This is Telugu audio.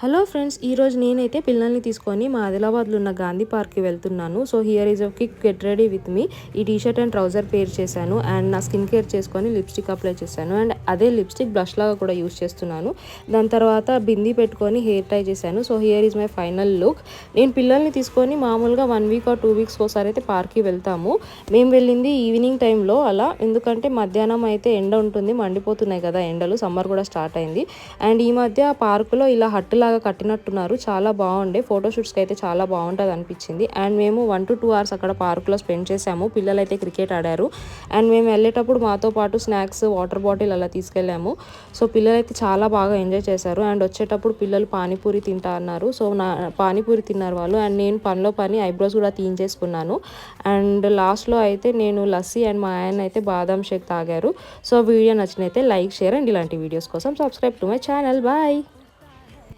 హలో ఫ్రెండ్స్, ఈరోజు నేనైతే పిల్లల్ని తీసుకొని మా ఆదిలాబాద్లో ఉన్న గాంధీ పార్క్కి వెళ్తున్నాను. So here is a quick get ready with me. ఈ టీషర్ట్ అండ్ ట్రౌజర్ పేర్ చేశాను అండ్ నా స్కిన్ కేర్ చేసుకొని లిప్స్టిక్ అప్లై చేశాను అండ్ అదే లిప్స్టిక్ బ్లష్ లాగా కూడా యూస్ చేస్తున్నాను. దాని తర్వాత బిందీ పెట్టుకొని హెయిర్ టై చేశాను. So here is my final look. నేను పిల్లల్ని తీసుకొని మామూలుగా 1 వీక్ ఆర్ 2 వీక్స్ ఒకసారి అయితే పార్క్కి వెళ్తాము. మేము వెళ్ళింది ఈవినింగ్ టైంలో అలా, ఎందుకంటే మధ్యాహ్నం అయితే ఎండ ఉంటుంది, మండిపోతున్నాయి కదా ఎండలు, సమ్మర్ కూడా స్టార్ట్ అయింది. అండ్ ఈ మధ్య పార్కులో ఇలా హట్ లాగా కట్టినట్టున్నారు, చాలా బాగుండే. ఫోటోషూట్స్కి అయితే చాలా బాగుంటుంది అనిపించింది. అండ్ మేము 1 to 2 hours అక్కడ పార్కులో స్పెండ్ చేసాము. పిల్లలు అయితే క్రికెట్ ఆడారు అండ్ మేము వెళ్ళేటప్పుడు మాతో పాటు స్నాక్స్, వాటర్ బాటిల్ అలా తీసుకెళ్ళాము. సో పిల్లలు అయితే చాలా బాగా ఎంజాయ్ చేశారు. అండ్ వచ్చేటప్పుడు పిల్లలు పానీపూరి తింటా అన్నారు. సో పానీపూరి తిన్నారు వాళ్ళు. అండ్ నేను పనిలో పని ఐబ్రోస్ కూడా తీయించేసుకున్నాను. అండ్ లాస్ట్లో అయితే నేను లస్సీ అండ్ మా ఆయన అయితే బాదం షేక్ తాగారు. సో వీడియో నచ్చినైతే లైక్, షేర్ అండ్ ఇలాంటి వీడియోస్ కోసం subscribe to my channel. Bye.